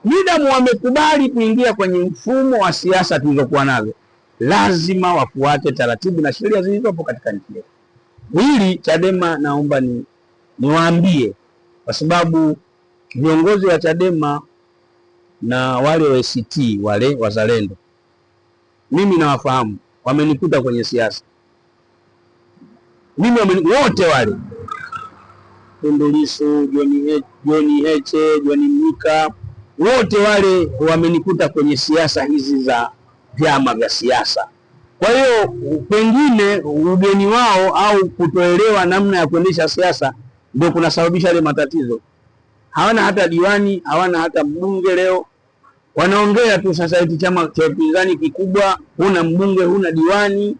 Midamu wamekubali kuingia kwenye mfumo wa siasa tulizokuwa nazo, lazima wafuate taratibu na sheria zilizopo katika nchi yetu. Hili Chadema naomba niwaambie, kwa sababu viongozi wa Chadema na wale wa ACT wale wazalendo, mimi nawafahamu, wamenikuta kwenye siasa. Mimi wote wale Tundu Lissu, John Heche, John Mnyika, wote wale wamenikuta kwenye siasa hizi za vyama vya siasa. Kwa hiyo pengine ugeni wao au kutoelewa namna ya kuendesha siasa ndio kunasababisha ile matatizo. Hawana hata diwani, hawana hata mbunge. Leo wanaongea tu sasa eti chama cha upinzani kikubwa, huna mbunge, huna diwani.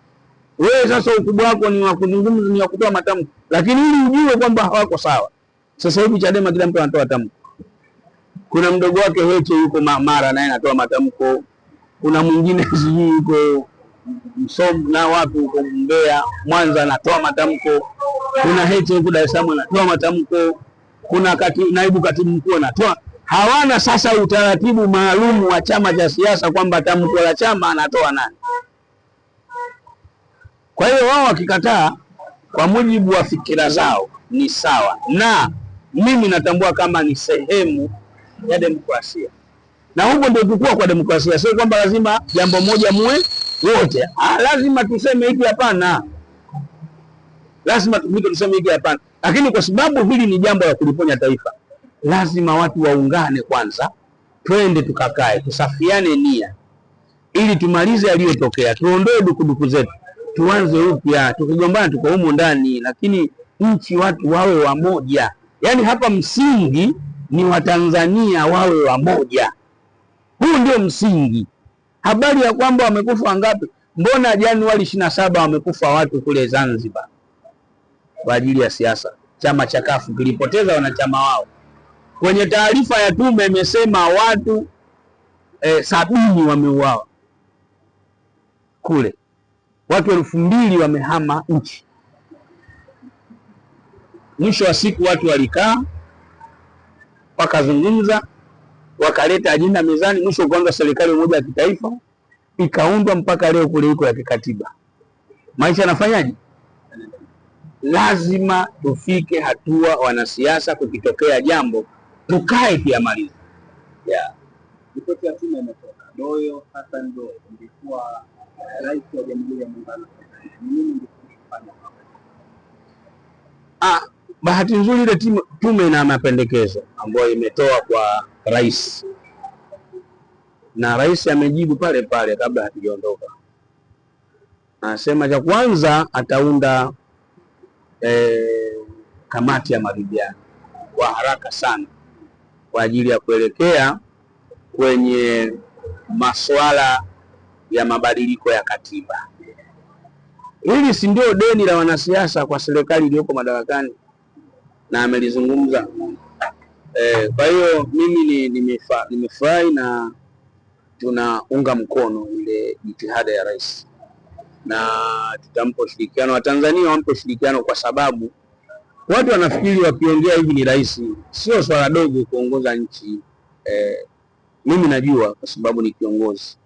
Wewe sasa ukubwa wako ni wa kuzungumza, ni wa kutoa matamko, lakini ili ujue kwamba hawako sawa. Sasa hivi Chadema kila mtu anatoa tamko. Kuna mdogo wake Heche yuko Mara naye anatoa matamko. Kuna mwingine sijui yuko Msoma na wapi huko Mbeya, Mwanza anatoa matamko. Kuna Heche huko Dar es Salaam anatoa matamko. Kuna naibu katibu mkuu anatoa. Hawana sasa utaratibu maalum wa chama cha siasa kwamba tamko la chama anatoa nani. Kwa hiyo wao wakikataa kwa mujibu wa fikira zao ni sawa, na mimi natambua kama ni sehemu ya demokrasia, na huko ndio tukua kwa demokrasia. Sio kwamba lazima jambo moja muwe wote, lazima tuseme hiki hapana, lazima tuseme hiki hapana. Lakini kwa sababu hili ni jambo la kuliponya taifa, lazima watu waungane kwanza, twende tukakae, tusafiane nia ili tumalize yaliyotokea, tuondoe dukuduku zetu, tuanze upya. Tukigombana tuko humo ndani, lakini nchi watu wawe wamoja. Yaani hapa msingi ni Watanzania wawe wamoja. Huu ndio msingi. Habari ya kwamba wamekufa wangapi, mbona Januari 27 wamekufa watu kule Zanzibar kwa ajili ya siasa? Chama cha CUF kilipoteza wanachama wao. Kwenye taarifa ya tume imesema watu 70 wameuawa kule. Watu 2000 wamehama nchi. Mwisho wa siku watu walikaa wakazungumza, wakaleta ajenda mezani, mwisho kuanza serikali moja ya kitaifa ikaundwa mpaka leo kule iko ya kikatiba. Maisha yanafanyaje? Lazima tufike hatua wanasiasa, kukitokea jambo tukae kiamaliza. Ripoti ya tume imetoka. Doyo Hassan Doyo ndikuwa rais wa Jamhuri ya Muungano wa Tanzania. Nini ndikufanya? Bahati nzuri ile tume ina mapendekezo ambayo imetoa kwa rais, na rais amejibu pale pale kabla hatujaondoka. Anasema cha kwanza ataunda kamati ya maridhiano kwa haraka sana kwa ajili ya kuelekea kwenye masuala ya mabadiliko ya katiba. Hili si ndio deni la wanasiasa kwa serikali iliyoko madarakani, na amelizungumza. Kwa hiyo mimi nimefurahi na tunaunga mkono ile jitihada ya rais, na tutampa ushirikiano. Watanzania wampe ushirikiano, kwa sababu watu wanafikiri wakiongea hivi ni rais. Sio swala dogo kuongoza nchi. Mimi najua kwa sababu ni kiongozi.